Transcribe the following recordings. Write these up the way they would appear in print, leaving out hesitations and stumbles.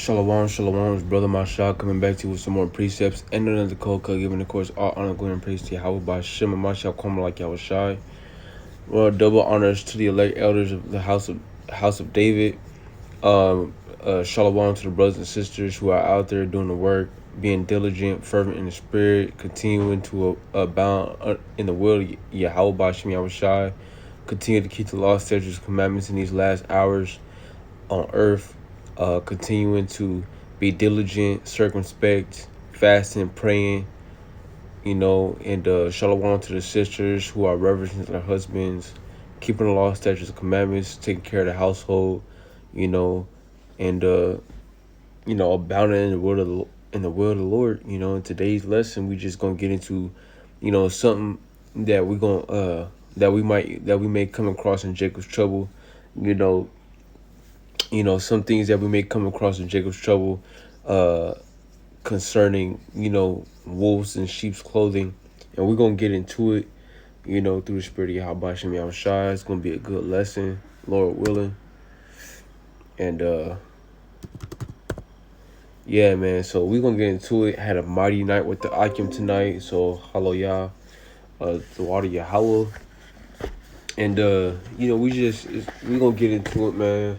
Shalom, shalom, it's Brother Mashal coming back to you with some more precepts and another code cut, giving, of course, all honor, glory, and praise to Yahweh by Shem and Mashal, come like Yahweh Shai. Well, double honors to the elect elders of the house of David. Shalom to the brothers and sisters who are out there doing the work, being diligent, fervent in the spirit, continuing to abound in the will of Yahweh by Shem Yahweh Shai. Continue to keep the law, statutes, commandments in these last hours on earth, continuing to be diligent, circumspect, fasting, praying, and shalom to the sisters who are reverencing their husbands, keeping the law, statutes, and commandments, taking care of the household, and abounding in the will of the Lord. In today's lesson, we just gonna get into, something that we may come across in Jacob's trouble, some things that we may come across in Jacob's trouble concerning, wolves in sheep's clothing. And we're going to get into it, through the spirit of Yahweh Shem Yahweh Shai. It's going to be a good lesson, Lord willing. And, yeah, man, so we're going to get into it. Had a mighty night with the Akim tonight. So, hallelujah, the water Yahweh. And, we're going to get into it, man.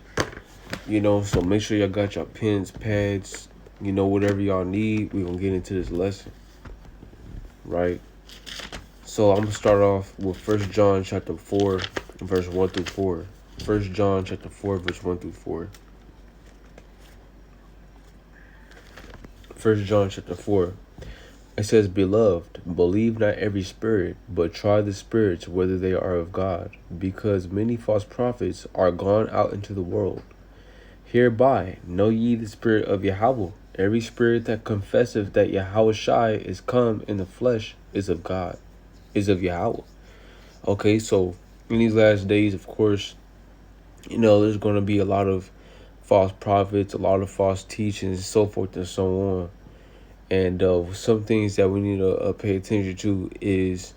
So make sure y'all got your pens, pads, whatever y'all need. We're going to get into this lesson, right? So I'm going to start off with 1 John chapter 4, verse 1 through 4. 1 John chapter 4, verse 1 through 4. 1 John chapter 4. It says, Beloved, believe not every spirit, but try the spirits whether they are of God, because many false prophets are gone out into the world. Hereby know ye the spirit of Yahweh. Every spirit that confesseth that Yahweh Shai is come in the flesh is of God, is of Yahweh. Okay, so in these last days, of course, there's going to be a lot of false prophets, a lot of false teachings, so forth and so on. And some things that we need to pay attention to is,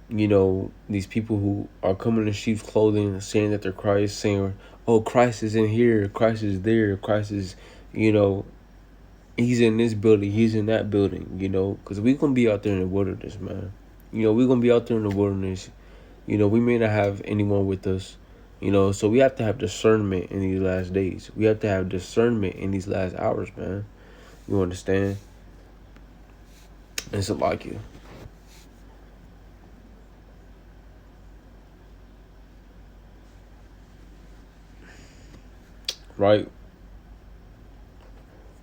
these people who are coming in sheep's clothing, saying that they're Christ, saying, oh, Christ is in here, Christ is there, Christ is, he's in this building, he's in that building, because we're going to be out there in the wilderness, man. We're going to be out there in the wilderness. We may not have anyone with us, so we have to have discernment in these last days. We have to have discernment in these last hours, man. You understand? It's like you. Right?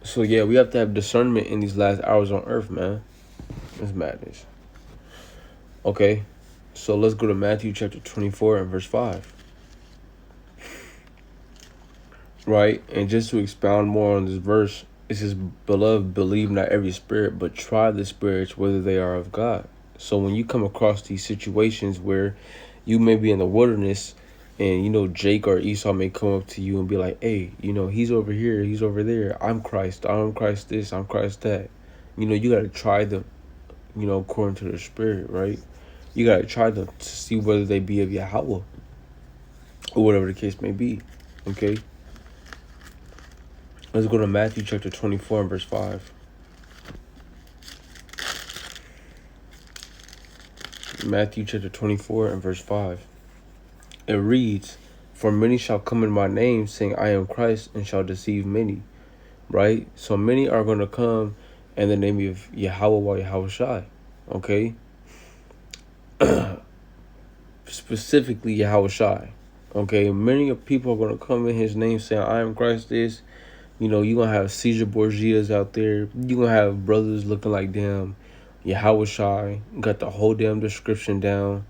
So, yeah, we have to have discernment in these last hours on earth, man. It's madness. Okay, so let's go to Matthew chapter 24 and verse 5. Right? And just to expound more on this verse, it says, Beloved, believe not every spirit, but try the spirits whether they are of God. So when you come across these situations where you may be in the wilderness and, Jake or Esau may come up to you and be like, hey, he's over here, he's over there. I'm Christ this, I'm Christ that. You got to try them, according to their spirit, right? You got to try them to see whether they be of Yahweh or whatever the case may be, okay? Let's go to Matthew chapter 24 and verse 5. Matthew chapter 24 and verse 5. It reads, For many shall come in my name, saying, I am Christ, and shall deceive many. Right? So many are going to come in the name of Yahweh or Yahweh Shai. Okay? Specifically Yahweh Shai. Okay? Many people are going to come in his name saying, I am Christ this. You're going to have Caesar Borgias out there. You're going to have brothers looking like them. Yahweh Shai got the whole damn description down.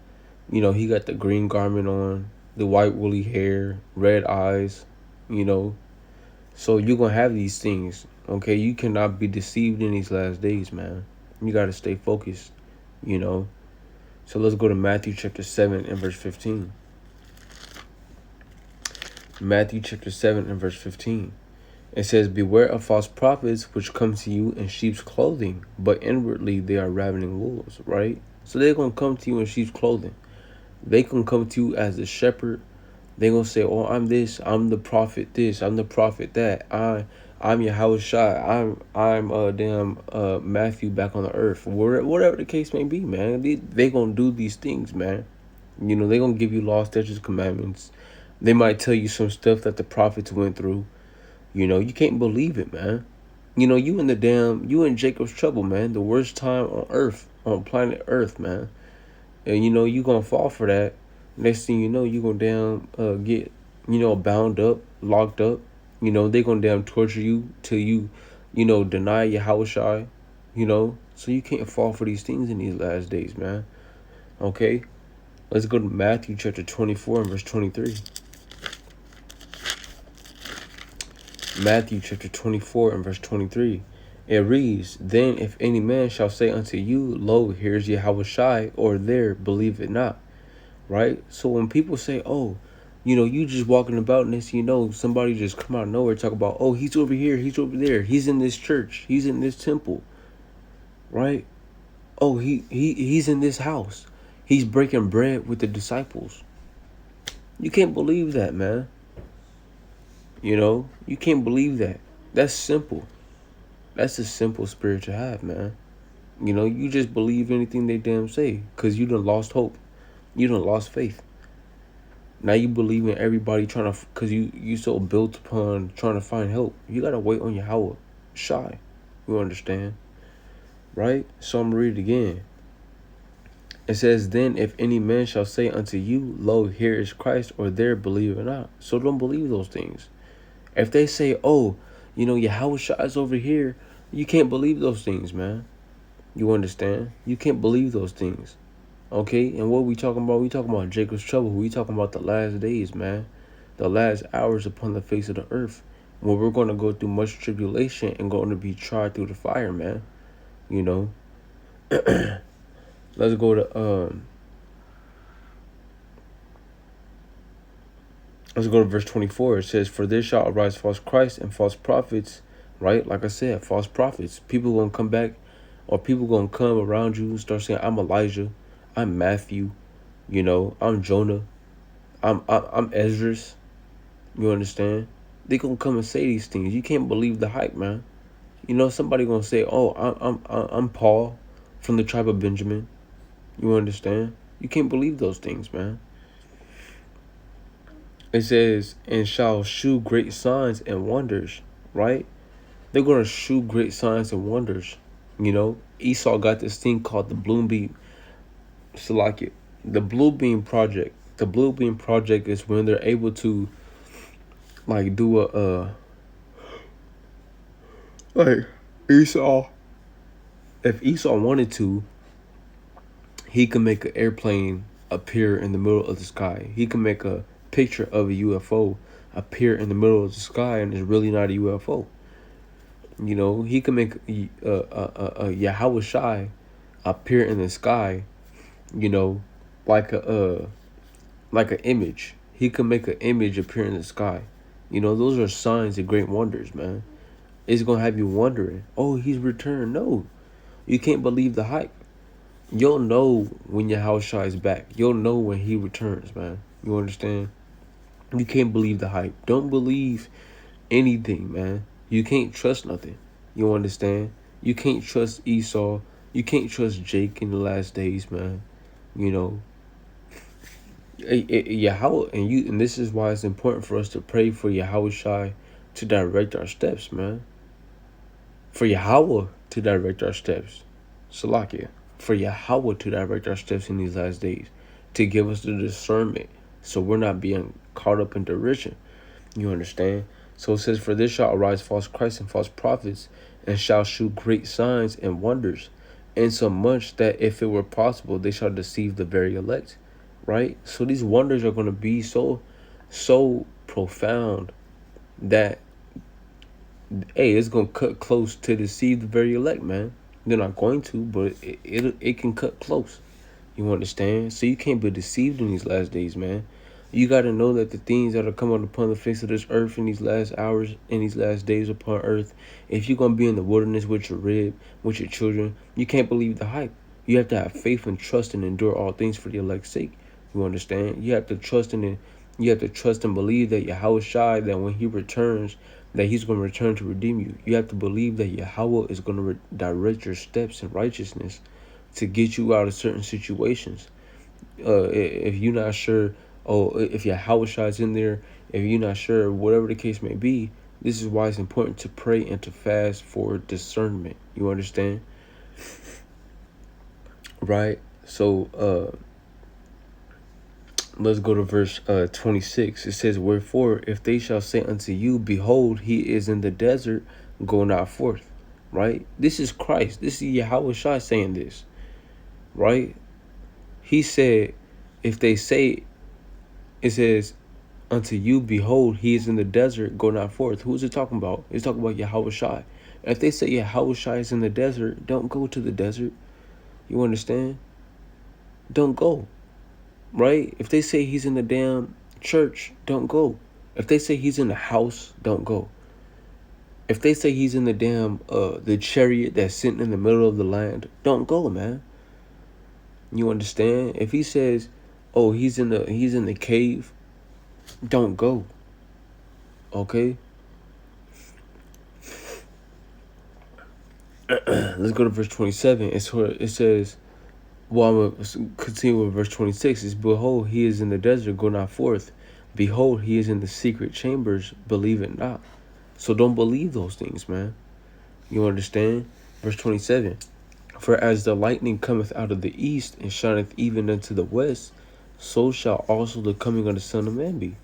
He got the green garment on, the white woolly hair, red eyes, So you're going to have these things, okay? You cannot be deceived in these last days, man. You got to stay focused, So let's go to Matthew chapter 7 and verse 15. Matthew chapter 7 and verse 15. It says, Beware of false prophets which come to you in sheep's clothing, but inwardly they are ravening wolves, right? So they're going to come to you in sheep's clothing. They can come to you as a shepherd. They're going to say, oh, I'm this, I'm the prophet this, I'm the prophet that. I'm Yahweh Shai. I'm damn Matthew back on the earth. Whatever the case may be, man. They gonna do these things, man. You know, they gonna give you law, statutes, commandments. They might tell you some stuff that the prophets went through. You know, you can't believe it, man. You know, you in Jacob's trouble, man. The worst time on earth, on planet Earth, man. And you know, you gonna fall for that. Next thing you know, you gonna get, bound up, locked up. You know, they gonna torture you till you deny Yahweh Shai. You know, so you can't fall for these things in these last days, man. Okay? Let's go to Matthew chapter 24 and verse 23. Matthew chapter 24 and verse 23. It reads, Then if any man shall say unto you, Lo, here's Yahweh Shai, or there, believe it not. Right? So when people say, oh, you just walking about and this, somebody just come out of nowhere talk about, oh, he's over here, he's over there, he's in this church, he's in this temple. Right? Oh, he's in this house. He's breaking bread with the disciples. You can't believe that, man. You can't believe that. That's simple. That's a simple spirit to have, man. You just believe anything they damn say because you done lost hope. You done lost faith. Now you believe in everybody trying to, because you so built upon trying to find help. You got to wait on Yahweh Shai. You understand? Right? So I'm going to read it again. It says, Then if any man shall say unto you, Lo, here is Christ, or there, believe it not. So don't believe those things. If they say, oh, Yahweh Shai is over here, you can't believe those things, man. You understand? You can't believe those things. Okay? And what we talking about? We talking about Jacob's trouble. We talking about the last days, man. The last hours upon the face of the earth. When we're going to go through much tribulation and going to be tried through the fire, man. Let's go to verse 24. It says, For there shall arise false Christs and false prophets, right? Like I said, false prophets. People going to come back, or people going to come around you and start saying, I'm Elijah, I'm Matthew, I'm Jonah, I'm Esdras. You understand? They going to come and say these things. You can't believe the hype, man. Somebody going to say, oh, I'm Paul from the tribe of Benjamin. You understand? You can't believe those things, man. It says, and shall shew great signs and wonders, right? They're going to shew great signs and wonders. Esau got this thing called the Bloombeam. Salakia. The Bluebeam Project. The Bluebeam Project is when they're able to, do Esau. If Esau wanted to, he can make an airplane appear in the middle of the sky. He can make a picture of a UFO appear in the middle of the sky, and it's really not a UFO. He can make a Yahweh Shai appear in the sky, like an image. He can make an image appear in the sky. Those are signs and great wonders, man. It's gonna have you wondering, oh, he's returned. No, you can't believe the hype. You'll know when Yahweh Shai is back. You'll know when he returns, man. You understand? You can't believe the hype. Don't believe anything, man. You can't trust nothing. You understand? You can't trust Esau. You can't trust Jake in the last days, man. Yahweh, and this is why it's important for us to pray for Yahweh Shai to direct our steps, man. For Yahweh to direct our steps. Salakia. For Yahweh to direct our steps in these last days. To give us the discernment. So we're not being caught up in derision. You understand? So it says, For this shall arise false Christs and false prophets, and shall shew great signs and wonders, insomuch that if it were possible, they shall deceive the very elect. Right? So these wonders are going to be so profound that, hey, it's going to cut close to deceive the very elect, man. They're not going to, but it can cut close. You understand? So you can't be deceived in these last days, man. You got to know that the things that are coming upon the face of this earth in these last hours, in these last days upon earth, if you're going to be in the wilderness with your rib, with your children, you can't believe the hype. You have to have faith and trust and endure all things for the elect's sake. You understand? You have to trust and believe that Yahweh Shai, that when he returns, that he's going to return to redeem you. You have to believe that Yahweh is going to direct your steps in righteousness to get you out of certain situations. If you're not sure, if Yahweh is in there, if you're not sure, whatever the case may be, this is why it's important to pray and to fast for discernment. You understand? Right? So, let's go to verse 26. It says, wherefore, if they shall say unto you, behold, he is in the desert, go not forth. Right? This is Christ. This is Yahweh Shai saying this. Right? He said, if they say, it says, unto you, behold, he is in the desert, go not forth. Who is it talking about? It's talking about Yahweh Shai. If they say Yahweh Shai is in the desert, don't go to the desert. You understand? Don't go. Right? If they say he's in the damn church, don't go. If they say he's in the house, don't go. If they say he's in the damn the chariot that's sitting in the middle of the land, don't go, man. You understand? If he says, oh, he's in the cave, don't go. Okay? Let's go to verse 27. It says, well, I'm going to continue with verse 26. It's, behold, he is in the desert, go not forth. Behold, he is in the secret chambers, believe it not. So don't believe those things, man. You understand? Verse 27. For as the lightning cometh out of the east, and shineth even unto the west, so shall also the coming of the Son of Man be.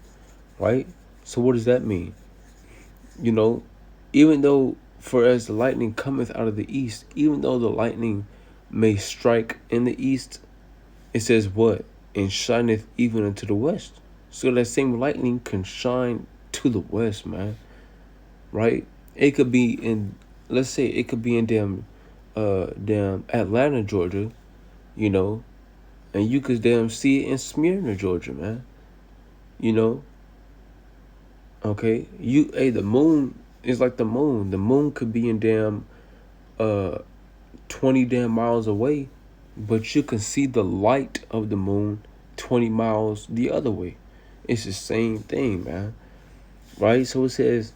Right? So what does that mean? You know, even though, for as the lightning cometh out of the east, even though the lightning may strike in the east, it says what? And shineth even unto the west. So that same lightning can shine to the west, man. Right? It could be in, let's say it could be in damn Atlanta, Georgia, you know, and you could damn see it in Smyrna, Georgia, man. You know? Okay? The moon is like the moon. The moon could be in damn 20 damn miles away, but you can see the light of the moon 20 miles the other way. It's the same thing, man. Right? So it says,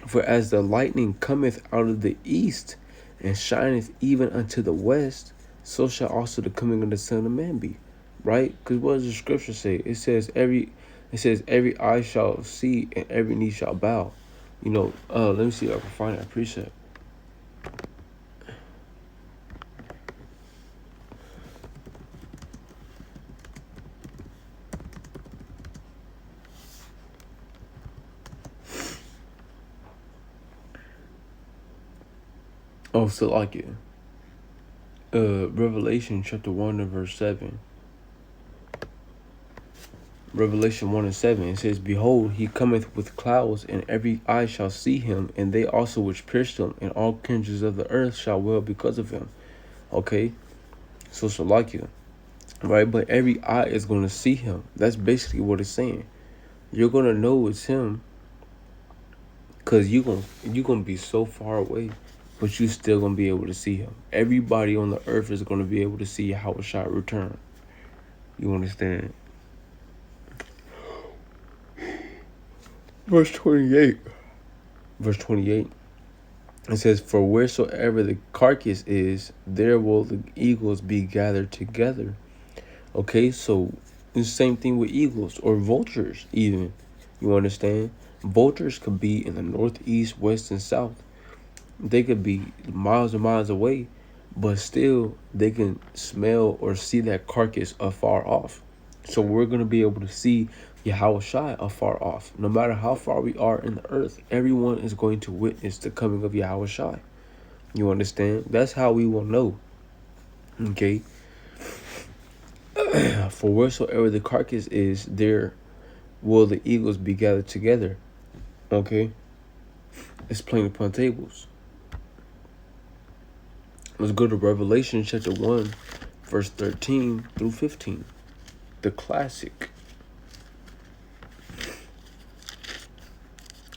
for as the lightning cometh out of the east, and shineth even unto the west, so shall also the coming of the Son of Man be. Right? Because what does the scripture say? It says every eye shall see and every knee shall bow. You know, let me see if I can find that precept. Oh, so like it. Revelation chapter 1 and verse 7. Revelation 1 and 7, it says, behold, he cometh with clouds, and every eye shall see him, and they also which pierced him, and all kindreds of the earth shall wail because of him. Okay? So Salakia. Right? But every eye is going to see him. That's basically what it's saying. You're going to know it's him, because you're gonna be so far away, but you still going to be able to see him. Everybody on the earth is going to be able to see Yahweh Shai return. You understand? Verse 28. It says, for wheresoever the carcass is, there will the eagles be gathered together. Okay, so it's the same thing with eagles or vultures even. You understand? Vultures could be in the north, east, west, and south. They could be miles and miles away, but still they can smell or see that carcass afar off. So we're going to be able to see Yahweh Shai afar off. No matter how far we are in the earth, everyone is going to witness the coming of Yahweh Shai. You understand? That's how we will know. Okay? For wheresoever the carcass is, there will the eagles be gathered together. Okay? It's plain upon tables. Let's go to Revelation chapter 1, verse 13 through 15. The classic.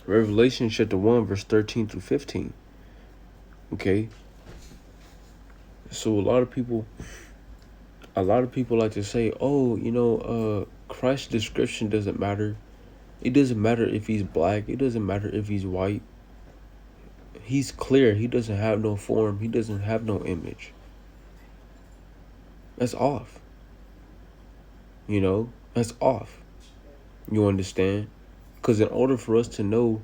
Revelation chapter 1, verse 13 through 15. Okay? So a lot of people like to say, oh, Christ's description doesn't matter. It doesn't matter if he's black. It doesn't matter if he's white. He's clear. He doesn't have no form. He doesn't have no image. That's off. You know, that's off. You understand? Because in order for us to know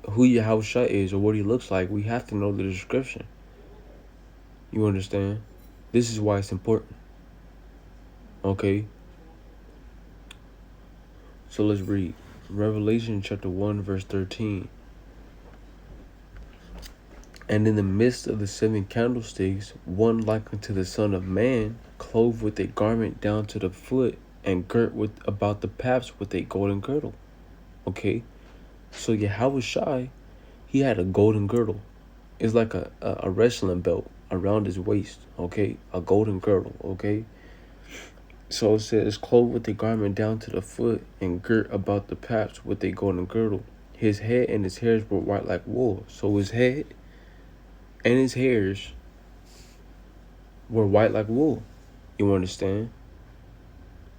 who Yahushua is or what he looks like, we have to know the description. You understand? This is why it's important. Okay? So let's read. Revelation chapter 1 verse 13. And in the midst of the 7 candlesticks, one like unto the Son of Man, clothed with a garment down to the foot, and girt with about the paps with a golden girdle. Okay? So Yahushua, he had a golden girdle. It's like a wrestling belt around his waist. Okay? A golden girdle. Okay? So it says, clothed with a garment down to the foot, and girt about the paps with a golden girdle. His head and his hairs were white like wool. So his head and his hairs were white like wool. You understand?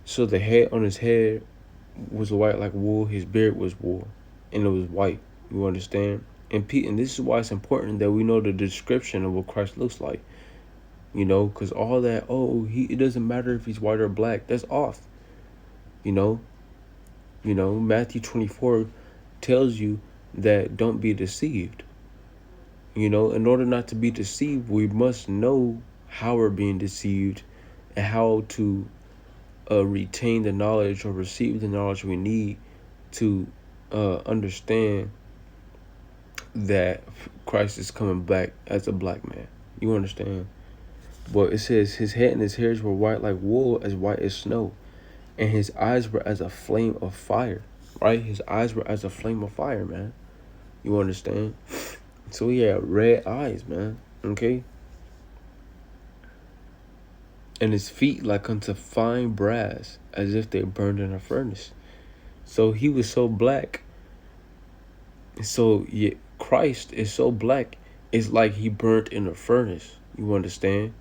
So the hair on his head was white like wool. His beard was wool, and it was white. You understand? And this is why it's important that we know the description of what Christ looks like. You know, because all that, it doesn't matter if he's white or black. That's off. You know, Matthew 24 tells you that don't be deceived. You know, in order not to be deceived, we must know how we're being deceived and how to retain the knowledge or receive the knowledge we need to understand that Christ is coming back as a black man. You understand? But it says his head and his hairs were white like wool, as white as snow, and his eyes were as a flame of fire. Right? His eyes were as a flame of fire, man. You understand? So he had red eyes, man. Okay? And his feet like unto fine brass, as if they burned in a furnace. So he was so black. So Christ is so black, it's like he burnt in a furnace. You understand?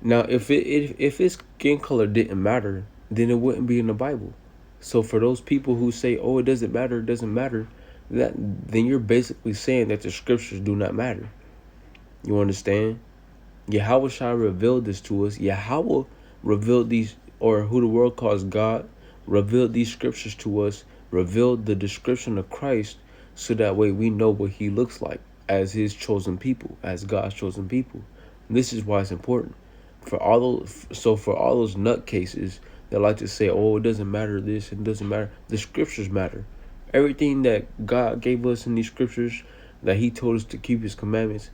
Now, if his skin color didn't matter, then it wouldn't be in the Bible. So for those people who say, it doesn't matter, then you're basically saying that the scriptures do not matter. You understand? Yahweh revealed this to us. Yahweh revealed these, or who the world calls God, revealed these scriptures to us, revealed the description of Christ, so that way we know what he looks like as his chosen people, as God's chosen people. And this is why it's important. For all those nutcases that like to say, it doesn't matter this, it doesn't matter. The scriptures matter. Everything that God gave us in these scriptures, that he told us to keep his commandments,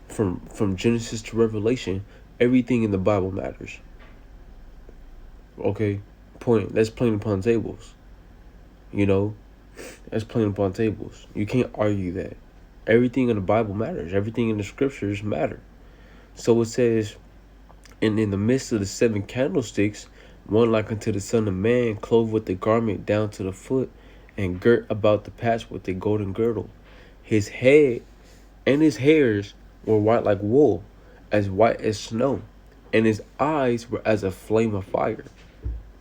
from Genesis to Revelation, everything in the Bible matters. Okay? Point. That's plain upon tables. You know? That's plain upon tables. You can't argue that. Everything in the Bible matters. Everything in the scriptures matter. So it says, and in the midst of the 7 candlesticks, one like unto the Son of Man, clothed with a garment down to the foot, and girt about the paps with a golden girdle. His head and his hairs were white like wool, as white as snow, and his eyes were as a flame of fire.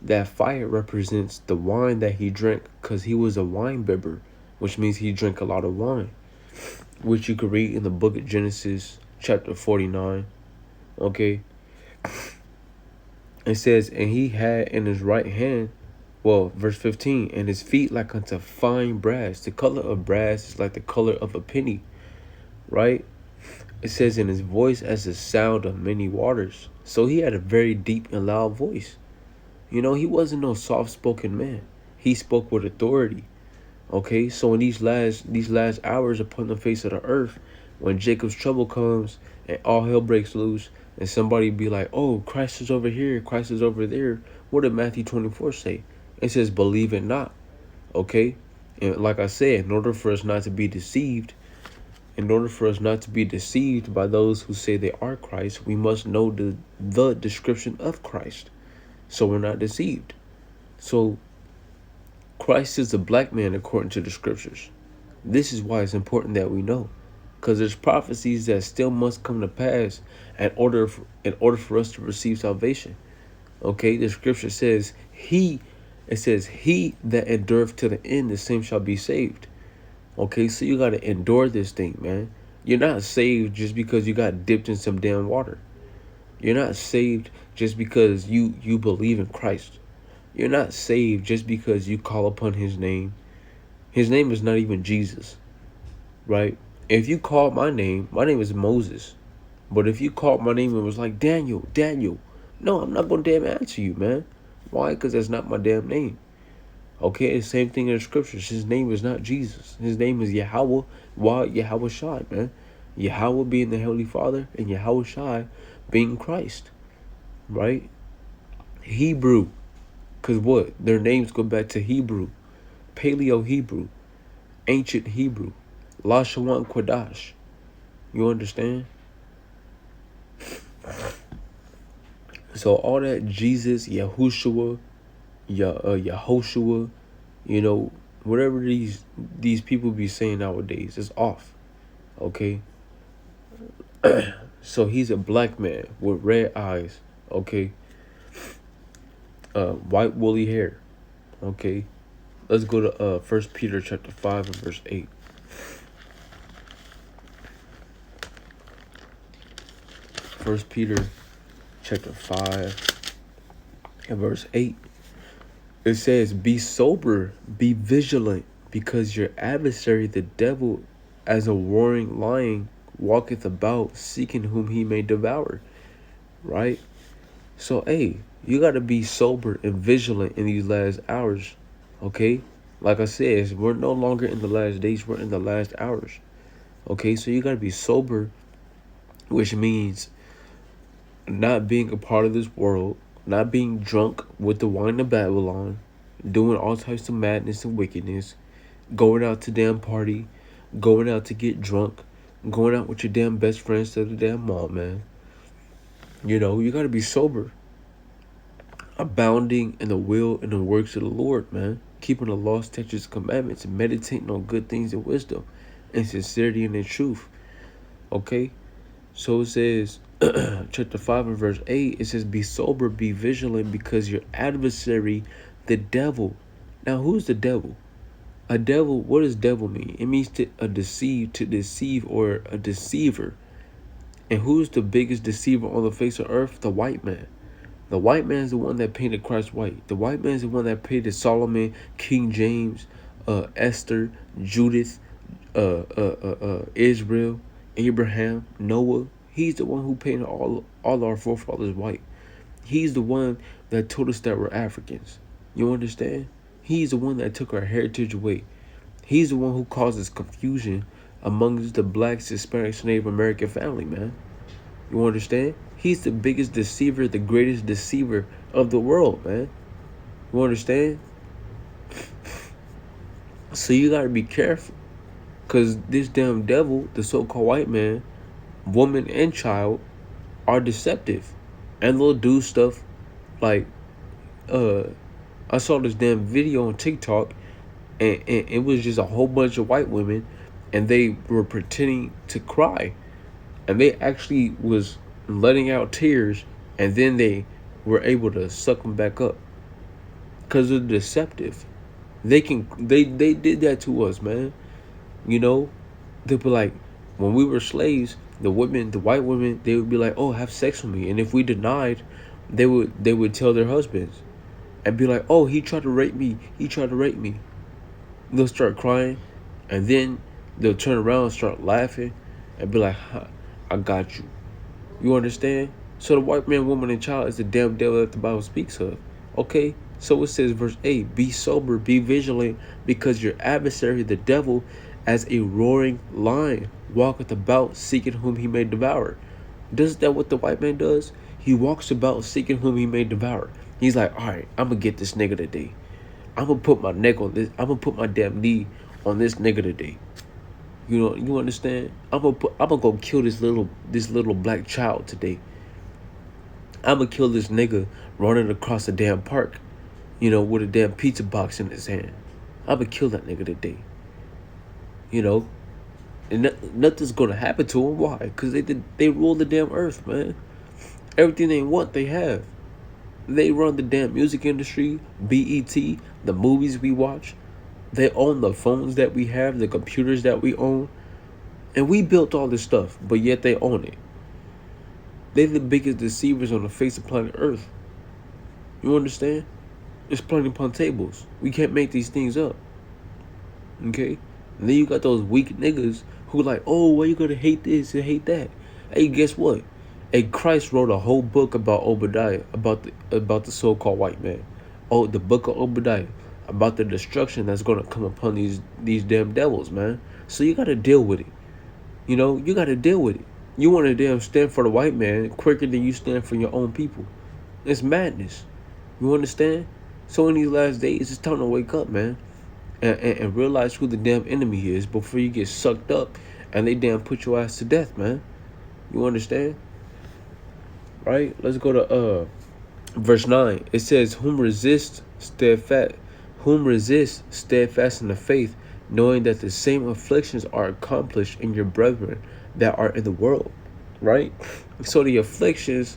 That fire represents the wine that he drank, because he was a wine bibber, which means he drank a lot of wine, which you can read in the book of Genesis chapter 49. Okay? It says, and he had in his right hand, verse 15, and his feet like unto fine brass. The color of brass is like the color of a penny, right? It says, in his voice as the sound of many waters. So he had a very deep and loud voice. You know, he wasn't no soft-spoken man. He spoke with authority. Okay, so in these last hours upon the face of the earth, when Jacob's trouble comes and all hell breaks loose, and somebody be like, Christ is over here, Christ is over there, what did Matthew 24 say? It says, believe it not. Okay, and like I said, in order for us not to be deceived by those who say they are Christ, we must know the description of Christ, so we're not deceived. So Christ is the black man according to the scriptures. This is why it's important that we know, because there's prophecies that still must come to pass in order for us to receive salvation. Okay, the scripture says he It says, he that endureth to the end, the same shall be saved. Okay, so you got to endure this thing, man. You're not saved just because you got dipped in some damn water. You're not saved just because you believe in Christ. You're not saved just because you call upon his name. His name is not even Jesus, right? If you called my name is Moses. But if you called my name and was like, Daniel, Daniel, no, I'm not going to damn answer you, man. Why? Because that's not my damn name. Okay, the same thing in the scriptures. His name is not Jesus. His name is Yahweh. Why? Yahweh Shai, man. Yahweh being the Heavenly Father and Yahweh Shai being Christ, right? Hebrew, because what? Their names go back to Hebrew, Paleo Hebrew, ancient Hebrew, Lashawan Quadash. You understand? So all that Jesus, Yahushua, Yahoshua, you know, whatever these people be saying nowadays is off. Okay? So he's a black man with red eyes, okay? White woolly hair, okay? Let's go to 1 Peter chapter 5 and verse 8. 1 Peter chapter 5 and verse 8. It says, be sober, be vigilant, because your adversary, the devil, as a roaring lion, walketh about, seeking whom he may devour. Right? So, hey, you got to be sober and vigilant in these last hours. Okay? Like I said, we're no longer in the last days, we're in the last hours. Okay? So you got to be sober, which means not being a part of this world, not being drunk with the wine of Babylon, doing all types of madness and wickedness, going out to damn party, going out to get drunk, going out with your damn best friends to the damn mall, man. You know, you got to be sober. Abounding in the will and the works of the Lord, man. Keeping the law, statutes, commandments, and meditating on good things and wisdom and sincerity and in truth. Okay? So it says, chapter 5 and verse 8, it says, be sober, be vigilant, because your adversary, the devil. Now, who's the devil? A devil, what does devil mean? It means to deceive, or a deceiver. And who's the biggest deceiver on the face of earth? The white man. The white man is the one that painted Christ white. The white man is the one that painted Solomon, King James, Esther, Judith, Israel, Abraham, Noah. He's the one who painted all our forefathers white. He's the one that told us that we're Africans. You understand? He's the one that took our heritage away. He's the one who causes confusion amongst the blacks, Hispanics, Native American family, man. You understand? He's the biggest deceiver, the greatest deceiver of the world, man. You understand? So you gotta be careful. Because this damn devil, the so-called white man, woman, and child are deceptive. And they'll do stuff like, I saw this damn video on TikTok, and it was just a whole bunch of white women, and they were pretending to cry. And they actually was letting out tears, and then they were able to suck them back up. Because they're deceptive. They did that to us, man. You know, they'd be like, when we were slaves, the white women, they would be like, oh, have sex with me. And if we denied, they would tell their husbands and be like, oh, he tried to rape me. He tried to rape me. They'll start crying, and then they'll turn around and start laughing and be like, I got you. You understand? So the white man, woman, and child is the damn devil that the Bible speaks of. Okay? So it says, verse 8, be sober, be vigilant, because your adversary, the devil, as a roaring lion, walketh about, seeking whom he may devour. Does that what the white man does? He walks about seeking whom he may devour. He's like, all right, I'm going to get this nigga today. I'm going to put my neck on this. I'm going to put my damn knee on this nigga today. You know, you understand? I'm gonna go kill this little black child today. I'm gonna kill this nigga running across the damn park, you know, with a damn pizza box in his hand. I'm gonna kill that nigga today. You know, and nothing's gonna happen to him. Why? Because they rule the damn earth, man. Everything they want, they have. They run the damn music industry, BET, the movies we watch. They own the phones that we have, the computers that we own. And we built all this stuff, but yet they own it. They're the biggest deceivers on the face of planet Earth. You understand? It's plenty upon tables. We can't make these things up. Okay? And then you got those weak niggas who like, oh, why you gonna hate this and hate that? Hey, guess what? Hey, Christ wrote a whole book about Obadiah, about the so-called white man. Oh, the book of Obadiah, about the destruction that's gonna come upon these damn devils, man. So you gotta deal with it. You know, you gotta deal with it. You wanna damn stand for the white man quicker than you stand for your own people. It's madness. You understand? So in these last days, it's time to wake up, man. And realize who the damn enemy is before you get sucked up and they damn put your ass to death, man. You understand? Right? Let's go to verse 9. It says, whom resist steadfast in the faith, knowing that the same afflictions are accomplished in your brethren that are in the world. Right? So the afflictions,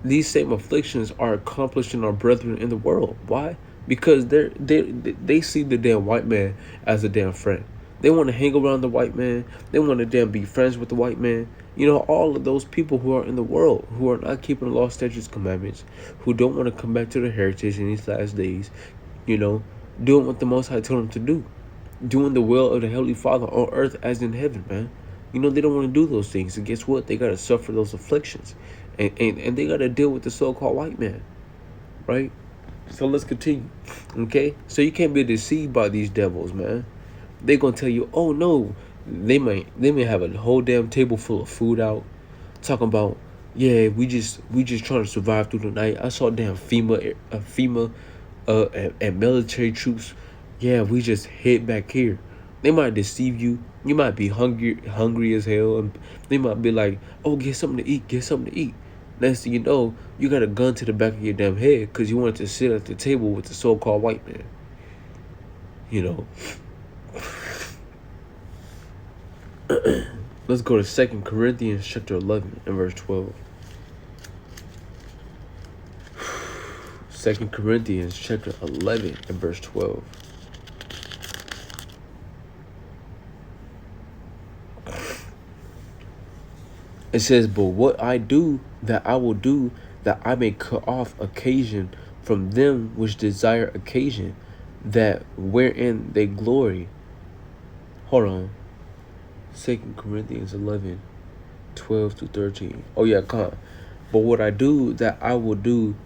these same afflictions are accomplished in our brethren in the world. Why? Because they see the damn white man as a damn friend. They want to hang around the white man. They want to damn be friends with the white man. You know, all of those people who are in the world, who are not keeping the law, statutes, commandments, who don't want to come back to their heritage in these last days, you know, doing what the Most High told them to do. Doing the will of the Heavenly Father on earth as in heaven, man. You know, they don't want to do those things. And guess what? They got to suffer those afflictions. And they got to deal with the so-called white man, right? So let's continue, okay? So you can't be deceived by these devils, man. They gonna tell you, oh no, they may have a whole damn table full of food out, talking about, yeah, we just trying to survive through the night. I saw damn FEMA, and military troops. Yeah, we just hid back here. They might deceive you. You might be hungry as hell, and they might be like, oh, get something to eat, get something to eat. Next thing you know, you got a gun to the back of your damn head because you wanted to sit at the table with the so-called white man. You know. Let's go to 2 Corinthians chapter 11 and verse 12. 2 Corinthians chapter 11 and verse 12. It says, but what I do, that I will do, that I may cut off occasion from them which desire occasion, that wherein they glory. Hold on. 2 Corinthians 11, 12 to 13. Oh yeah, come on. But what I do, that I will do,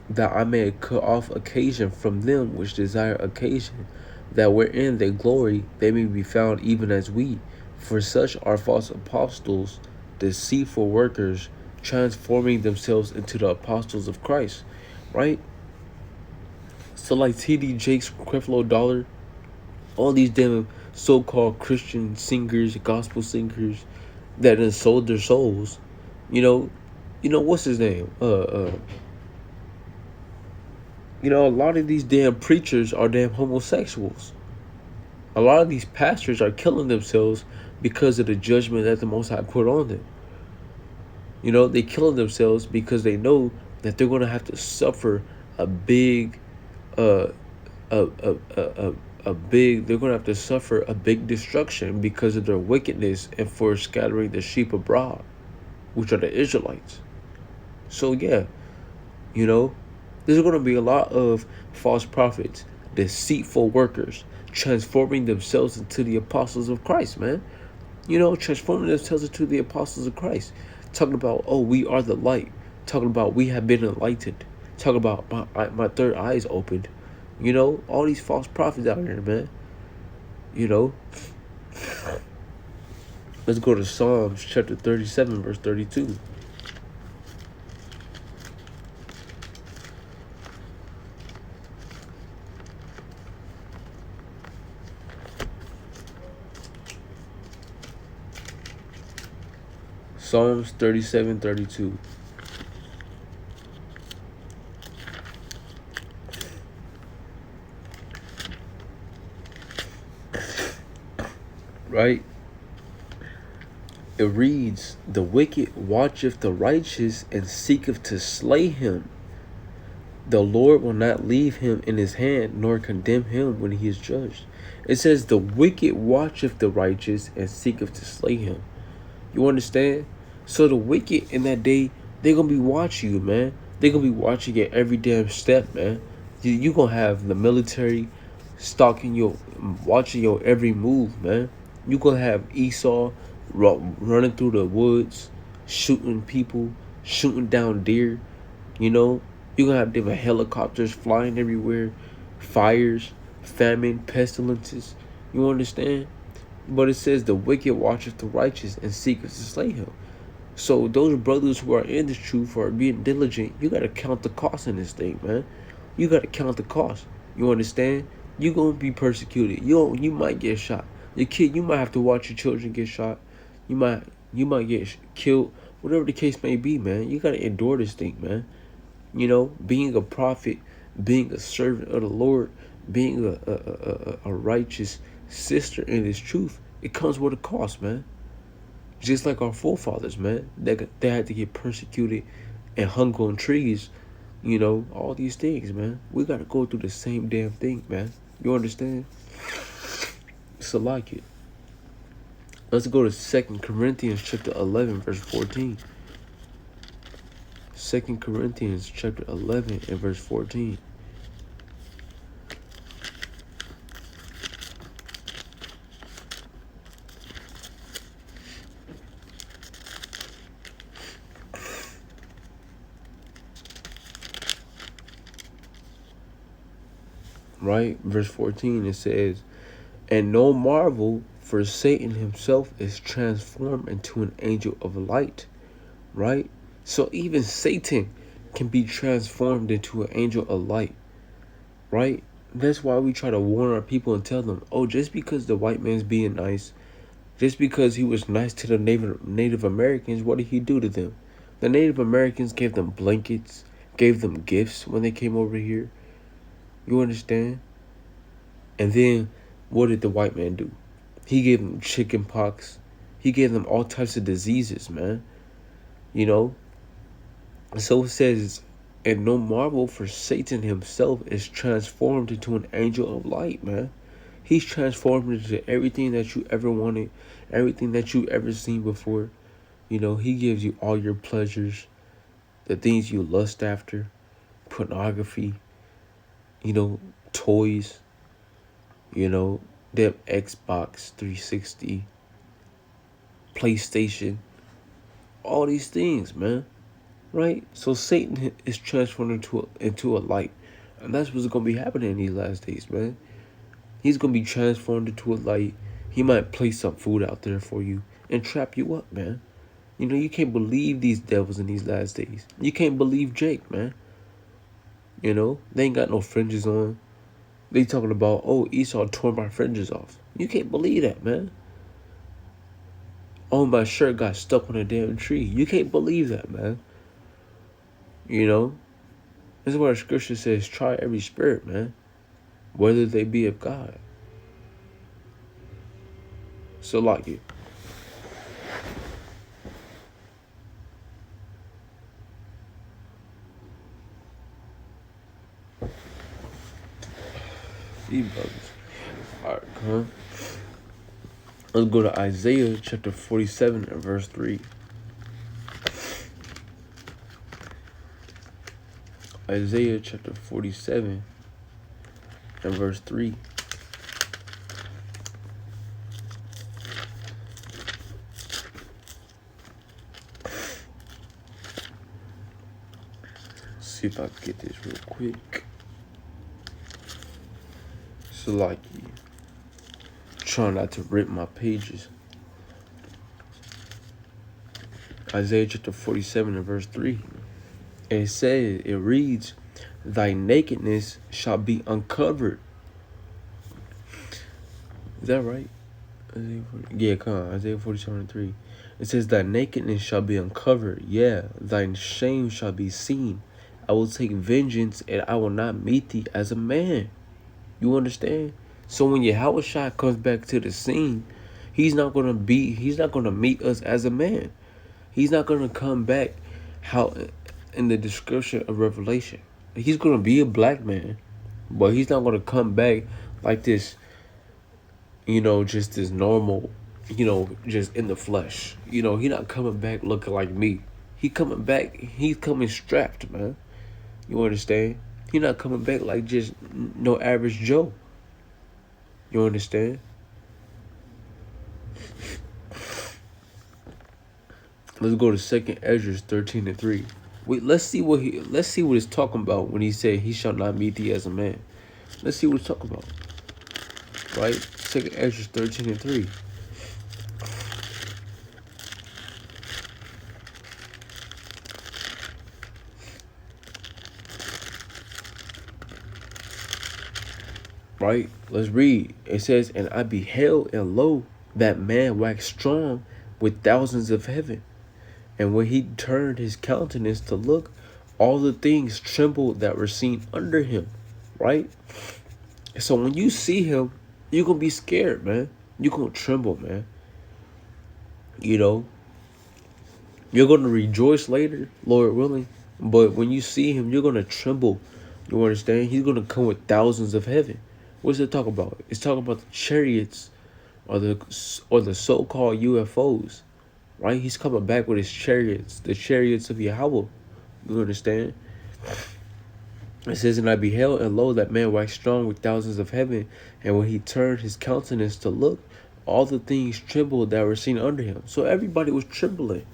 that I may cut off occasion from them which desire occasion, that wherein they glory, they may be found even as we. For such are false apostles, deceitful workers, transforming themselves into the apostles of Christ. Right? So like T.D. Jakes, Creflo Dollar, all these damn so-called Christian singers, gospel singers that have sold their souls. You know what's his name? You know, a lot of these damn preachers are damn homosexuals. A lot of these pastors are killing themselves because of the judgment that the Most High put on them. You know, they killing themselves because they know that they're going to have to suffer a big, they're going to have to suffer a big destruction because of their wickedness and for scattering the sheep abroad, which are the Israelites. So yeah, you know, there's going to be a lot of false prophets, deceitful workers, transforming themselves into the apostles of Christ, man. You know, transforming themselves into the apostles of Christ. Talking about, oh, we are the light. Talking about we have been enlightened. Talking about my third eye is opened. You know, all these false prophets out here, man. You know. Let's go to Psalms chapter 37, verse 32. Psalms 37:32. Right? It reads, the wicked watcheth the righteous and seeketh to slay him, The Lord will not leave him in his hand, nor condemn him when he is judged. It says, the wicked watcheth the righteous and seeketh to slay him. You understand? So the wicked in that day, they're going to be watching you, man. They're going to be watching your every damn step, man. You going to have the military stalking your, watching your every move, man. You going to have Esau running through the woods, shooting people, shooting down deer, you know. You're going to have different helicopters flying everywhere, fires, famine, pestilences. You understand? But it says the wicked watcheth the righteous and seeketh to slay him. So those brothers who are in the truth are being diligent. You gotta count the cost in this thing, man. You gotta count the cost. You understand? You gonna be persecuted. You might get shot. Your kid, you might have to watch your children get shot. You might get killed. Whatever the case may be, man. You gotta endure this thing, man. You know, being a prophet, being a servant of the Lord, being a righteous sister in this truth, it comes with a cost, man. Just like our forefathers, man. They had to get persecuted and hung on trees, you know, all these things, man. We got to go through the same damn thing, man. You understand? So like it. Let's go to 2 Corinthians chapter 11, verse 14. 2 Corinthians chapter 11 and verse 14. Right? Verse 14, it says, and no marvel, for Satan himself is transformed into an angel of light. Right? So even Satan can be transformed into an angel of light. Right? That's why we try to warn our people and tell them, oh, just because the white man's being nice, just because he was nice to the Native Americans, what did he do to them? The Native Americans gave them blankets, gave them gifts when they came over here. You understand? And then what did the white man do? He gave them chicken pox. He gave them all types of diseases, man. You know? So it says, and no marvel, for Satan himself is transformed into an angel of light, man. He's transformed into everything that you ever wanted, everything that you ever seen before. You know, he gives you all your pleasures, the things you lust after, pornography, you know, toys, you know, them Xbox 360, PlayStation, all these things, man. Right? So Satan is transformed into a light. And that's what's going to be happening in these last days, man. He's going to be transformed into a light. He might place some food out there for you and trap you up, man. You know, you can't believe these devils in these last days. You can't believe Jake, man. You know, they ain't got no fringes on. They talking about, oh, Esau tore my fringes off. You can't believe that, man. Oh, my shirt got stuck on a damn tree. You can't believe that, man. You know, this is where scripture says, try every spirit, man, whether they be of God. So like it. These brothers. Alright, come on. Let's go to Isaiah chapter 47 and verse 3. Isaiah chapter 47 and verse 3. See if I can get this real quick. So like you. Trying not to rip my pages. Isaiah chapter 47 and verse 3. It says, it reads, thy nakedness shall be uncovered. Is that right? Yeah, come on. Isaiah 47 and 3. It says, thy nakedness shall be uncovered. Yeah, thine shame shall be seen. I will take vengeance and I will not meet thee as a man. You understand? So when Yahushua comes back to the scene, he's not gonna meet us as a man. He's not gonna come back how in the description of Revelation. He's gonna be a black man, but he's not gonna come back like this, just this normal, just in the flesh. He not coming back looking like me. He coming back, he's coming strapped, man. You understand? He not coming back like just no average Joe. You understand? Let's go to 2nd Ezra 13:3. Wait, let's see what he's talking about when he said he shall not meet thee as a man. Let's see what he's talking about. Right? 2nd Ezra 13:3. Right? Let's read. It says, and I beheld, and lo, that man waxed strong with thousands of heaven. And when he turned his countenance to look, all the things trembled that were seen under him. Right? So when you see him, you're going to be scared, man. You're going to tremble, man. You're going to rejoice later, Lord willing. But when you see him, you're going to tremble. You understand? He's going to come with thousands of heaven. What's it talking about? It's talking about the chariots or the so-called UFOs, right? He's coming back with his chariots, the chariots of Yahweh. You understand? It says, and I beheld, and lo, that man waxed strong with thousands of heaven, and when he turned his countenance to look, all the things trembled that were seen under him. So everybody was trembling.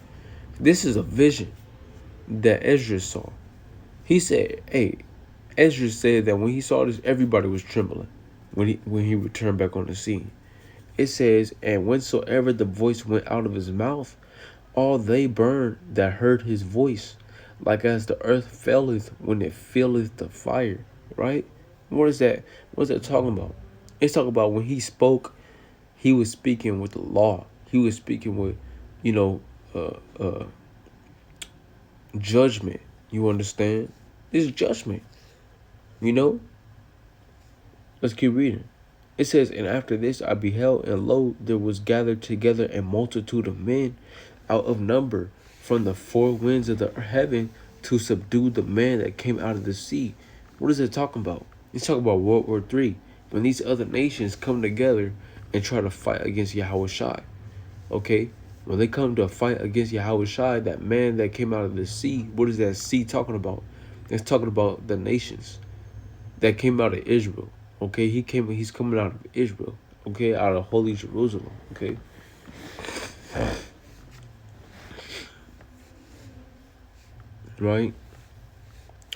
This is a vision that Ezra saw. He said, hey, Ezra said that when he saw this, everybody was trembling when he returned back on the scene. It says, and whensoever the voice went out of his mouth, all they burned that heard his voice, like as the earth faileth when it feeleth the fire. Right? What is that? What is that talking about? It's talking about when he spoke, he was speaking with the law. He was speaking with, judgment. You understand? This is judgment. Let's keep reading. It says, and after this I beheld, and lo, there was gathered together a multitude of men out of number from the four winds of the heaven to subdue the man that came out of the sea. What is it talking about? It's talking about World War III. When these other nations come together and try to fight against Yahweh Shai. Okay? When they come to fight against Yahweh Shai, that man that came out of the sea, what is that sea talking about? It's talking about the nations that came out of Israel. Okay, he's coming out of Israel. Okay, out of Holy Jerusalem. Okay. Right?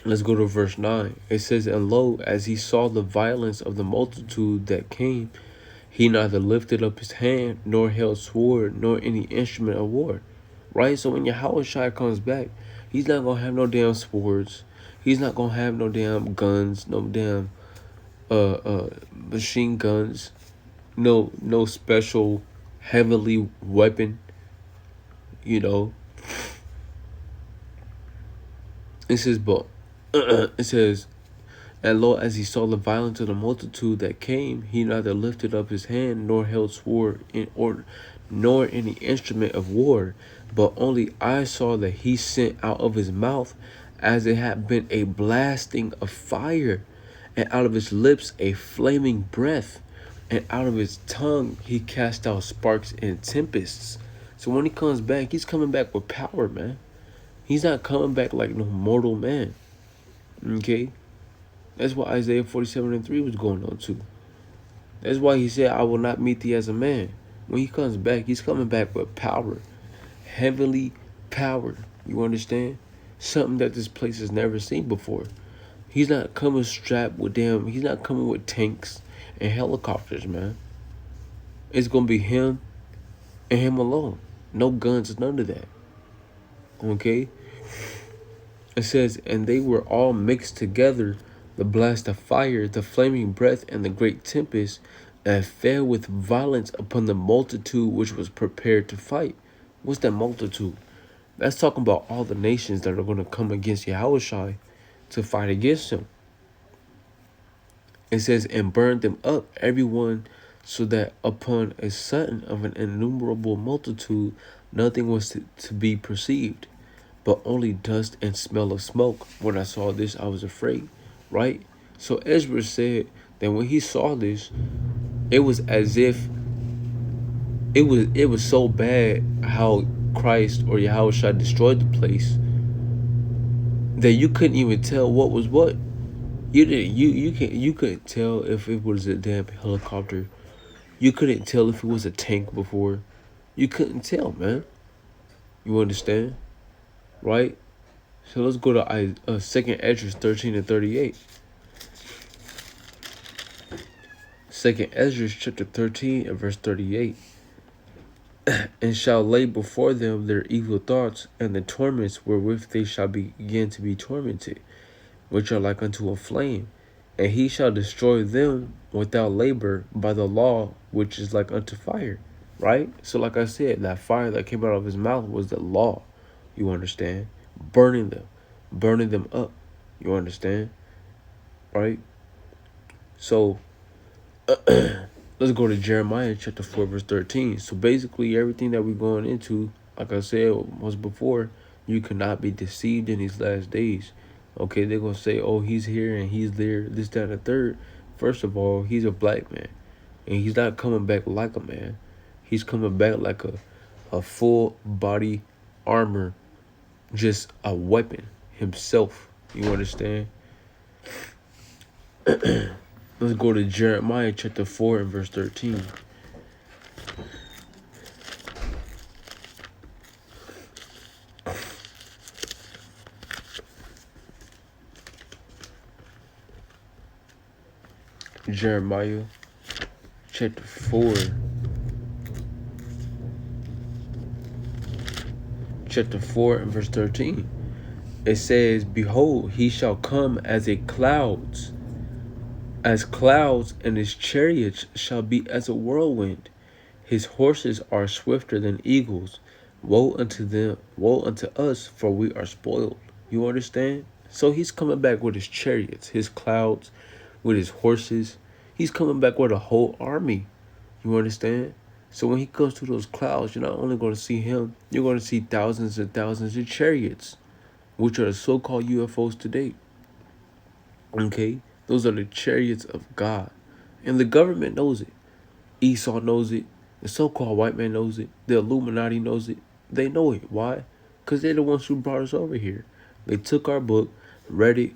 Let's go to verse 9. It says, and lo, as he saw the violence of the multitude that came, he neither lifted up his hand, nor held sword, nor any instrument of war. Right? So when Yahweh Shai comes back, he's not going to have no damn swords. He's not going to have no damn guns, no damn machine guns, no special heavily weapon. It says, but it says, and lo, as he saw the violence of the multitude that came, he neither lifted up his hand, nor held sword nor any instrument of war, but only I saw that he sent out of his mouth as it had been a blasting of fire, and out of his lips a flaming breath, and out of his tongue he cast out sparks and tempests. So when he comes back, he's coming back with power, man. He's not coming back like no mortal man. Okay? That's what Isaiah 47:3 was going on too. That's why he said, I will not meet thee as a man. When he comes back, he's coming back with power. Heavenly power. You understand? Something that this place has never seen before. He's not coming strapped with he's not coming with tanks and helicopters, man. It's going to be him and him alone. No guns, none of that. Okay? It says, and they were all mixed together, the blast of fire, the flaming breath, and the great tempest, and fell with violence upon the multitude which was prepared to fight. What's that multitude? That's talking about all the nations that are going to come against Yahushua to fight against him. It says, and burned them up, everyone, so that upon a sudden of an innumerable multitude, nothing was to be perceived. but only dust and smell of smoke. When I saw this, I was afraid, right? So Ezra said that when he saw this, it was as if it was so bad how Christ or Yahushua destroyed the place that you couldn't even tell what was what. You couldn't tell if it was a damn helicopter. You couldn't tell if it was a tank before. You couldn't tell, man. You understand, right? So let's go to Second Esdras 13 and 38. Second Esdras chapter 13 and verse 38. And shall lay before them their evil thoughts and the torments wherewith they shall begin to be tormented, which are like unto a flame. And he shall destroy them without labor by the law, which is like unto fire. Right? So like I said, that fire that came out of his mouth was the law. You understand? Burning them up. You understand? Right? So let's go to Jeremiah chapter 4 verse 13. So basically everything that we're going into, like I said once before, you cannot be deceived in these last days. Okay, they're going to say, oh, he's here and he's there, this, that, and the third. First of all, he's a black man. And he's not coming back like a man. He's coming back like a full body armor, just a weapon himself. You understand? Let's go to Jeremiah chapter 4 and verse 13. Jeremiah chapter 4. Chapter 4 and verse 13. It says, behold, he shall come as clouds, and his chariots shall be as a whirlwind. His horses are swifter than eagles. Woe unto them, woe unto us, for we are spoiled. You understand? So he's coming back with his chariots, his clouds, with his horses. He's coming back with a whole army. You understand? So when he comes to those clouds, you're not only going to see him, you're going to see thousands and thousands of chariots, which are the so-called UFOs today. Okay? Those are the chariots of God. And the government knows it. Esau knows it. The so-called white man knows it. The Illuminati knows it. They know it. Why? Because they're the ones who brought us over here. They took our book, read it,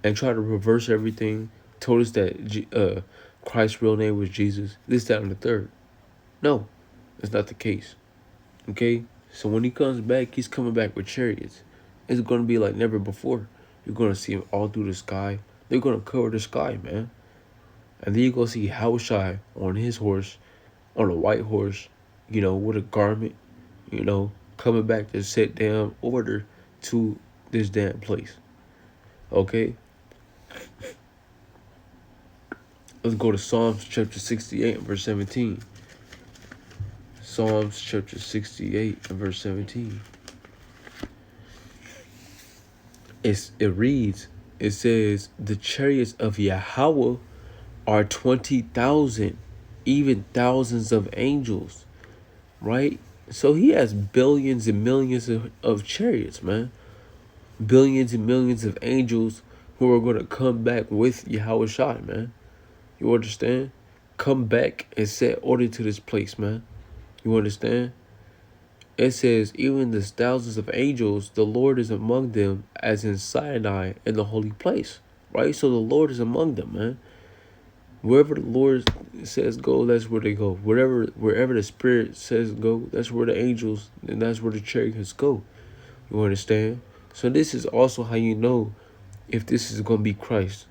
and tried to reverse everything. Told us that Christ's real name was Jesus. This, that, and the third. No, that's not the case. Okay? So when he comes back, he's coming back with chariots. It's going to be like never before. You're going to see him all through the sky. They're going to cover the sky, man. And then you're going to see Yahushua on his horse, on a white horse, with a garment, coming back to set down order to this damn place. Okay? Let's go to Psalms chapter 68 and verse 17. Psalms chapter 68 and verse 17. It reads, it says, the chariots of Yahweh are 20,000, even thousands of angels, right? So he has billions and millions of chariots, man. Billions and millions of angels who are going to come back with Yahushua, man. You understand? Come back and set order to this place, man. You understand? It says, even the thousands of angels, the Lord is among them, as in Sinai in the holy place. Right? So the Lord is among them, man. Wherever the Lord says go, that's where they go. Wherever the Spirit says go, that's where the angels and that's where the chariots go. You understand? So this is also how you know if this is going to be Christ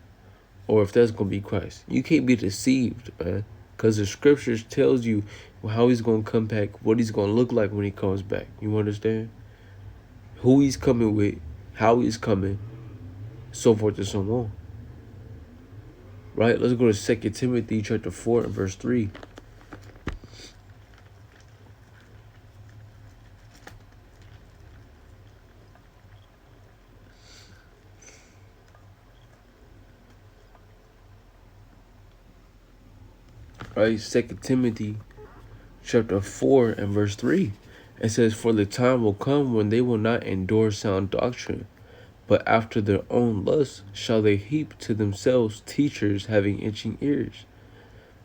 or if that's going to be Christ. You can't be deceived, man, because the scriptures tells you how he's going to come back, what he's going to look like when he comes back. You understand? Who he's coming with, how he's coming, so forth and so on. Right? Let's go to 2 Timothy chapter 4 and verse 3. Right? 2 Timothy chapter 4 and verse 3. It says, for the time will come when they will not endure sound doctrine, but after their own lusts shall they heap to themselves teachers having itching ears.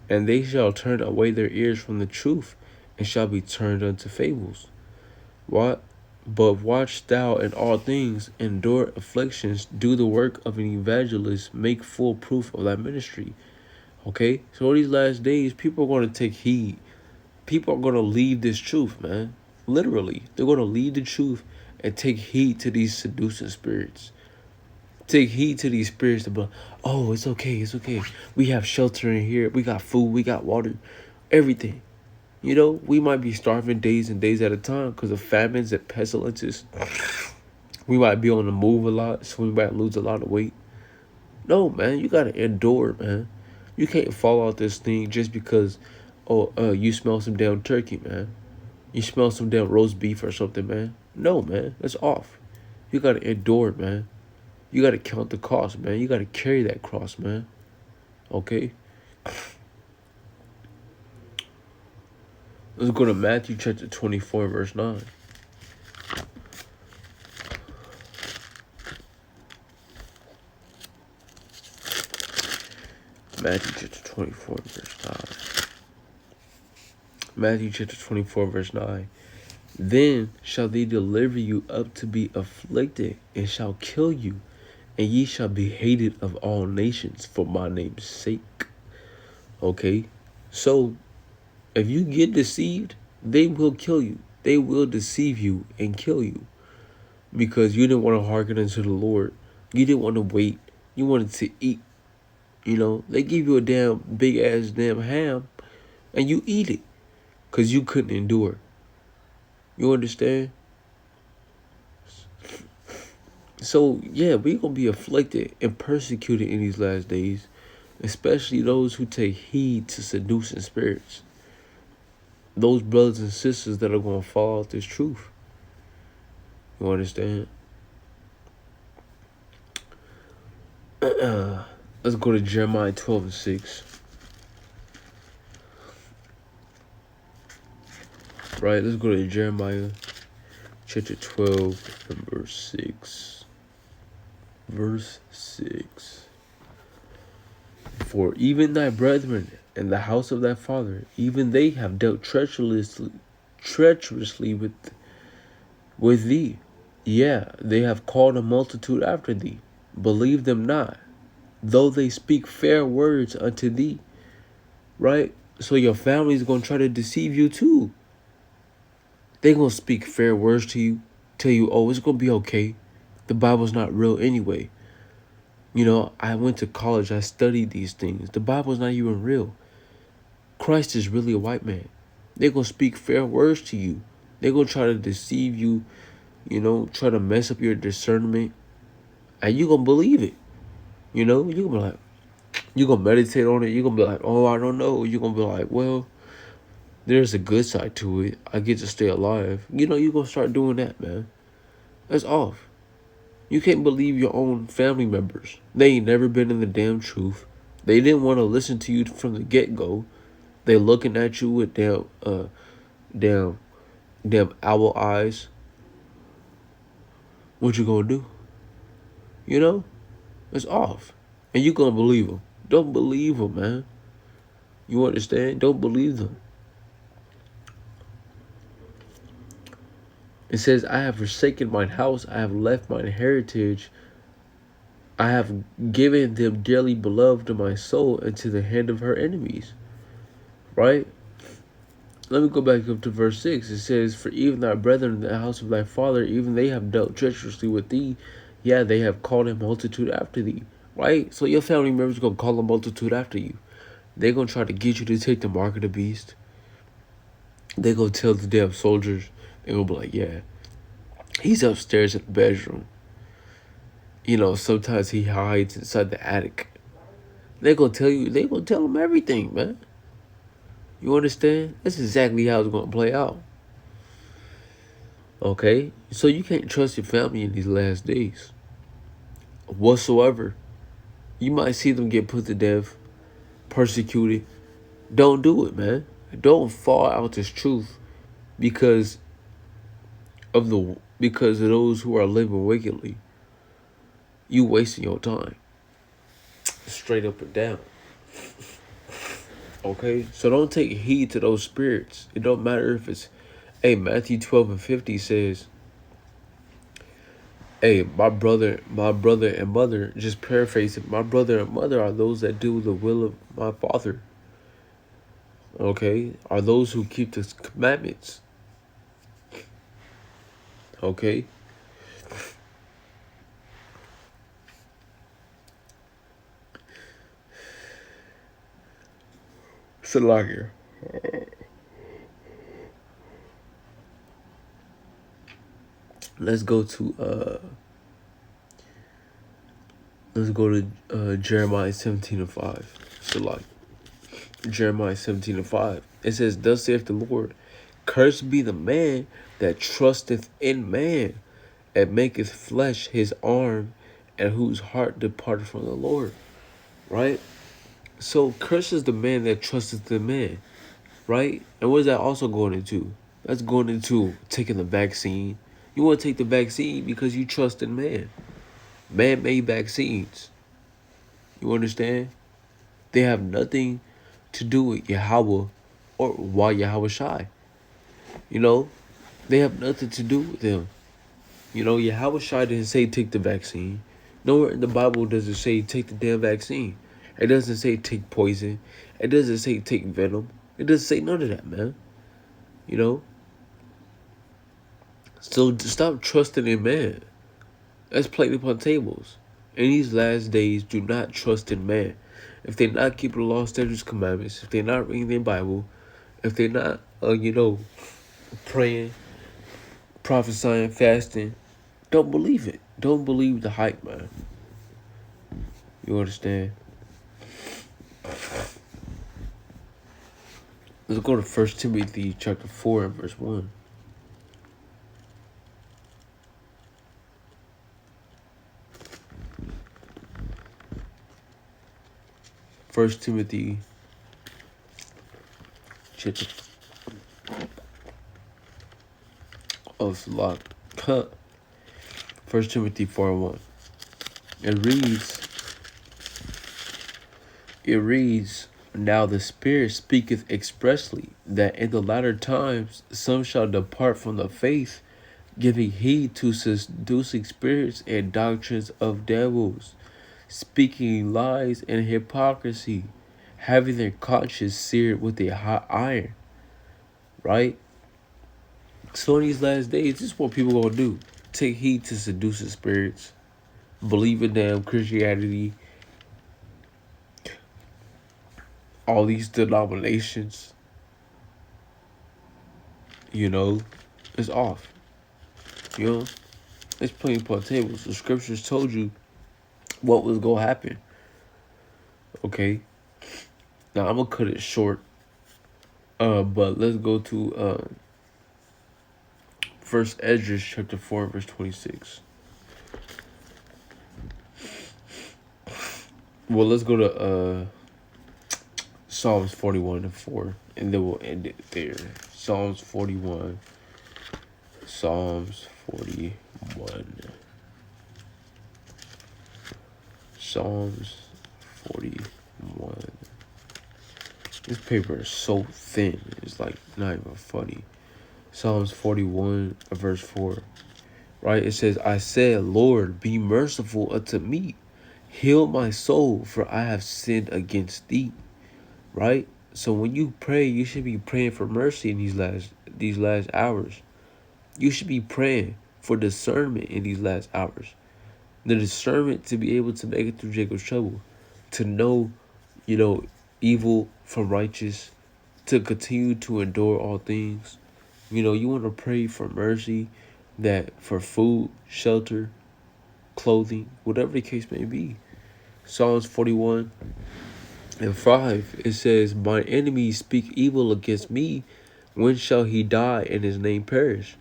And they shall turn away their ears from the truth, and shall be turned unto fables. What? But watch thou in all things, endure afflictions, do the work of an evangelist, make full proof of thy ministry. Okay? So these last days, people are going to take heed. People are going to leave this truth, man. Literally. They're going to leave the truth and take heed to these seducing spirits. Take heed to these spirits that be like, oh, it's okay, it's okay. We have shelter in here. We got food, we got water, everything. You know, we might be starving days and days at a time because of famines and pestilences. We might be on the move a lot, so we might lose a lot of weight. No, man, you got to endure, man. You can't fall out this thing just because, you smell some damn turkey, man. You smell some damn roast beef or something, man. No, man, that's off. You got to endure, man. You got to count the cost, man. You got to carry that cross, man. Okay? Let's go to Matthew chapter 24, verse 9. Matthew chapter 24, verse 9. Matthew chapter 24, verse 9. Then shall they deliver you up to be afflicted, and shall kill you, and ye shall be hated of all nations for my name's sake. Okay? So, if you get deceived, they will kill you. They will deceive you and kill you. Because you didn't want to hearken unto the Lord. You didn't want to wait. You wanted to eat. You know, they give you a damn big ass damn ham and you eat it. Because you couldn't endure. You understand? So, yeah, we're going to be afflicted and persecuted in these last days. Especially those who take heed to seducing spirits. Those brothers and sisters that are going to fall out this truth. You understand? Let's go to Jeremiah 12 and 6. Right, let's go to Jeremiah chapter 12 and verse 6. Verse 6. For even thy brethren and the house of thy father, even they have dealt treacherously with thee. Yeah, they have called a multitude after thee. Believe them not, though they speak fair words unto thee. Right? So your family is going to try to deceive you too. They're going to speak fair words to you. Tell you, oh, it's going to be okay. The Bible's not real anyway. You know, I went to college. I studied these things. The Bible's not even real. Christ is really a white man. They're going to speak fair words to you. They're going to try to deceive you. You know, try to mess up your discernment. And you're going to believe it. You know, you're going to be like, you're going to meditate on it. You're going to be like, oh, I don't know. You're going to be like, well, there's a good side to it. I get to stay alive. You know, you're going to start doing that, man. That's off. You can't believe your own family members. They ain't never been in the damn truth. They didn't want to listen to you from the get-go. They looking at you with damn owl eyes. What you gonna do? You know? It's off. And you gonna believe them. Don't believe them, man. You understand? Don't believe them. It says, I have forsaken mine house. I have left mine heritage. I have given them dearly beloved to my soul into the hand of her enemies. Right? Let me go back up to verse 6. It says, for even thy brethren in the house of thy father, even they have dealt treacherously with thee. Yeah, they have called a multitude after thee. Right? So your family members are going to call a multitude after you. They're going to try to get you to take the mark of the beast. They're going to tell the damn soldiers. They're going to be like, yeah, he's upstairs in the bedroom. You know, sometimes he hides inside the attic. They're going to tell you, they're going to tell them everything, man. You understand? That's exactly how it's going to play out. Okay? So you can't trust your family in these last days. Whatsoever. You might see them get put to death, persecuted. Don't do it, man. Don't fall out this truth because because of those who are living wickedly. You wasting your time. Straight up and down. Okay? So don't take heed to those spirits. It don't matter if it's, hey, Matthew 12:50 says, hey, my brother and mother, just paraphrasing, my brother and mother are those that do the will of my Father. Okay? Are those who keep the commandments. Okay? Salakia. Let's go to Jeremiah 17:5. Salakia. Jeremiah 17:5. It says, thus saith the Lord, cursed be the man that trusteth in man, and maketh flesh his arm, and whose heart departed from the Lord. Right? So cursed is the man that trusteth in man. Right? And what is that also going into? That's going into taking the vaccine. You want to take the vaccine because you trust in man. Man-made vaccines. You understand? They have nothing to do with Yahweh or why Yahweh Shai. You know, they have nothing to do with them. You know, Yahweh Shai didn't say take the vaccine. Nowhere in the Bible does it say take the damn vaccine. It doesn't say take poison. It doesn't say take venom. It doesn't say none of that, man. You know? So stop trusting in man. That's plain upon tables. In these last days, do not trust in man. If they're not keeping the law, statutes, commandments, if they're not reading their Bible, if they're not, praying, prophesying, fasting, don't believe it. Don't believe the hype, man. You understand? Let's go to 1 Timothy chapter 4 and verse 1. First Timothy chapter it's a lot. 1 Timothy 4 and 1. It reads, now the Spirit speaketh expressly, that in the latter times some shall depart from the faith, giving heed to seducing spirits and doctrines of devils, speaking lies and hypocrisy, having their conscience seared with a hot iron. Right? So in these last days, this is what people gonna do. Take heed to seducing spirits, believe in damn Christianity, all these denominations. You know, it's off. You know, it's plain upon tables. The scriptures told you what was gonna happen. Okay. Now I'm gonna cut it short. But let's go to First Esdras chapter 4 verse 26. Well, let's go to Psalms 41 and 4, and then we'll end it there. Psalms 41. Psalms 41. Psalms 41. This paper is so thin. It's like not even funny. Psalms 41 verse 4. Right? It says, I said, Lord, be merciful unto me. Heal my soul, for I have sinned against thee. Right? So when you pray, you should be praying for mercy in these last hours. You should be praying for discernment in these last hours. The discernment to be able to make it through Jacob's trouble. To know, evil from righteous. To continue to endure all things. You want to pray for mercy, that for food, shelter, clothing, whatever the case may be. Psalms 41 and 5, it says, my enemies speak evil against me. When shall he die and his name perish?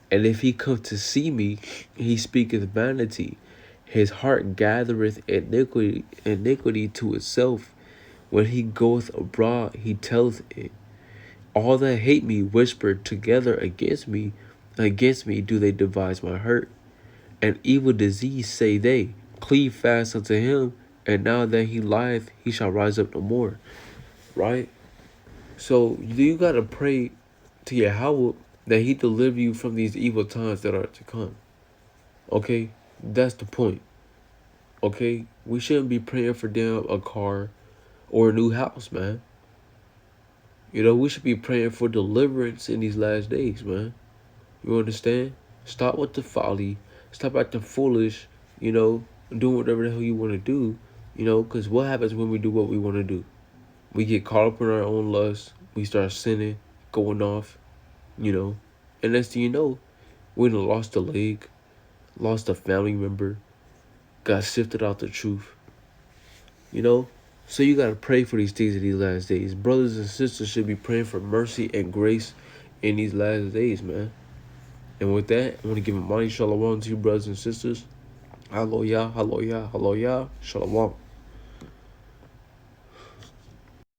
And if he come to see me, he speaketh vanity. His heart gathereth iniquity to itself. When he goeth abroad, he telleth it. All that hate me whisper together against me, Against me do they devise my hurt. And evil disease say they, cleave fast unto him, and now that he lieth, he shall rise up no more. Right? So you gotta pray to Yahweh that he deliver you from these evil times that are to come. Okay? That's the point. Okay? We shouldn't be praying for them a car or a new house, man. We should be praying for deliverance in these last days, man. You understand? Stop with the folly. Stop acting foolish, doing whatever the hell you want to do, because what happens when we do what we want to do? We get caught up in our own lust. We start sinning, going off, and next thing you know, we done lost a leg, lost a family member, got sifted out the truth, So you got to pray for these things in these last days. Brothers and sisters should be praying for mercy and grace in these last days, man. And with that, I want to give a mighty shalom to you, brothers and sisters. Hallelujah, hallelujah, hallelujah, shalom.